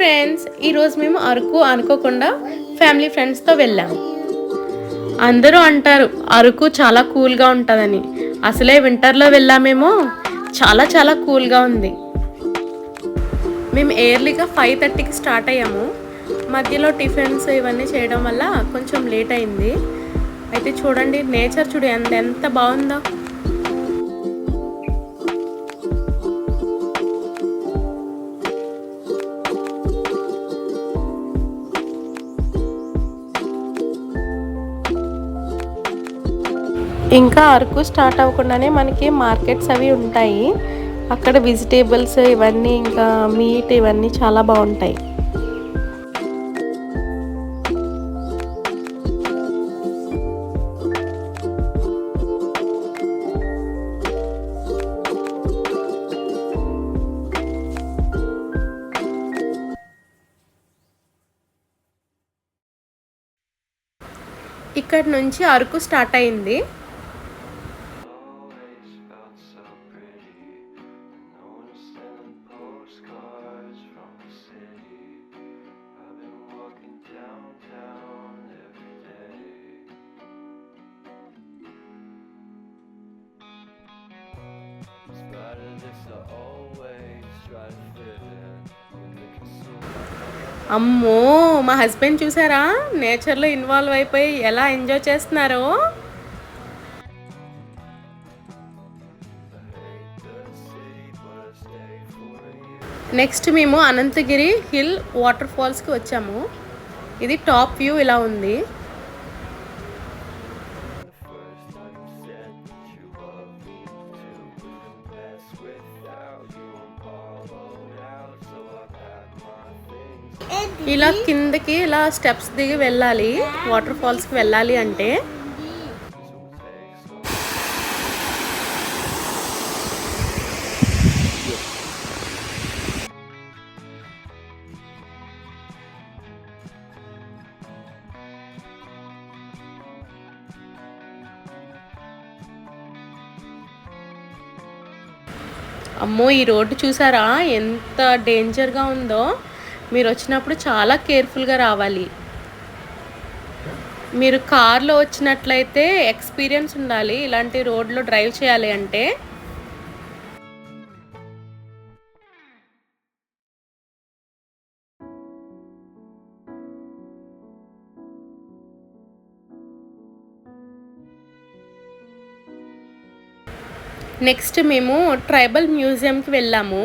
Friends, ఈరోజు మేము అరకు అనుకోకుండా ఫ్యామిలీ ఫ్రెండ్స్తో వెళ్ళాము. అందరూ అంటారు అరకు చాలా కూల్గా ఉంటుందని. అసలే వింటర్లో వెళ్ళామేమో, చాలా చాలా కూల్గా ఉంది. మేము ఎర్లీగా 5:30కి స్టార్ట్ అయ్యాము. మధ్యలో టిఫిన్స్ ఇవన్నీ చేయడం వల్ల కొంచెం లేట్ అయింది. అయితే చూడండి, నేచర్ చూడు ఎంత బాగుందో. ఇంకా అరకు స్టార్ట్ అవ్వకుండానే మనకి మార్కెట్స్ అవి ఉంటాయి. అక్కడ వెజిటేబుల్స్ ఇవన్నీ, ఇంకా మీట్ ఇవన్నీ చాలా బాగుంటాయి. ఇక్కడ నుంచి అరకు స్టార్ట్ అయింది. అమ్మో, మా హస్బెండ్ చూసారా, నేచర్లో ఇన్వాల్వ్ అయిపోయి ఎలా ఎంజాయ్ చేస్తున్నారో. నెక్స్ట్ మేము అనంతగిరి హిల్ వాటర్ ఫాల్స్కి వచ్చాము. ఇది టాప్ వ్యూ ఇలా ఉంది. ఇలా కిందకి ఇలా స్టెప్స్ దిగి వెళ్ళాలి వాటర్ ఫాల్స్కి వెళ్ళాలి అంటే. అమ్మో, ఈ రోడ్డు చూసారా ఎంత డేంజర్గా ఉందో. మీరు వచ్చినప్పుడు చాలా కేర్ఫుల్గా రావాలి. మీరు కార్లో వచ్చినట్లయితే ఎక్స్పీరియన్స్ ఉండాలి ఇలాంటి రోడ్లో డ్రైవ్ చేయాలి అంటే. నెక్స్ట్ మేము ట్రైబల్ మ్యూజియంకి వెళ్ళాము.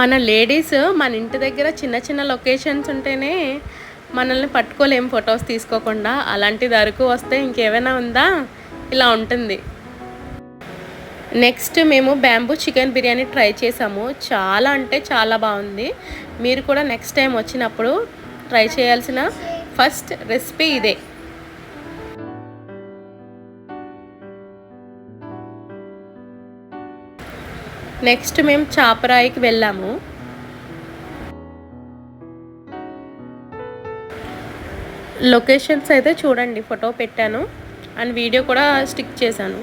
మన లేడీస్ మన ఇంటి దగ్గర చిన్న చిన్న లొకేషన్స్ ఉంటేనే మనల్ని పట్టుకోలేం ఫొటోస్ తీసుకోకుండా. అలాంటిది అరకు వస్తే ఇంకేమైనా ఉందా, ఇలా ఉంటుంది. నెక్స్ట్ మేము బ్యాంబూ చికెన్ బిర్యానీ ట్రై చేసాము. చాలా అంటే చాలా బాగుంది. మీరు కూడా నెక్స్ట్ టైం వచ్చినప్పుడు ట్రై చేయాల్సిన ఫస్ట్ రెసిపీ ఇదే. నెక్స్ట్ మేము చాపరాయికి వెళ్ళాము. లొకేషన్స్ అయితే చూడండి, ఫోటో పెట్టాను అండ్ వీడియో కూడా స్టిక్ చేశాను.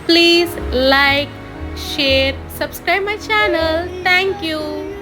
Please like, share, subscribe my channel. Thank you.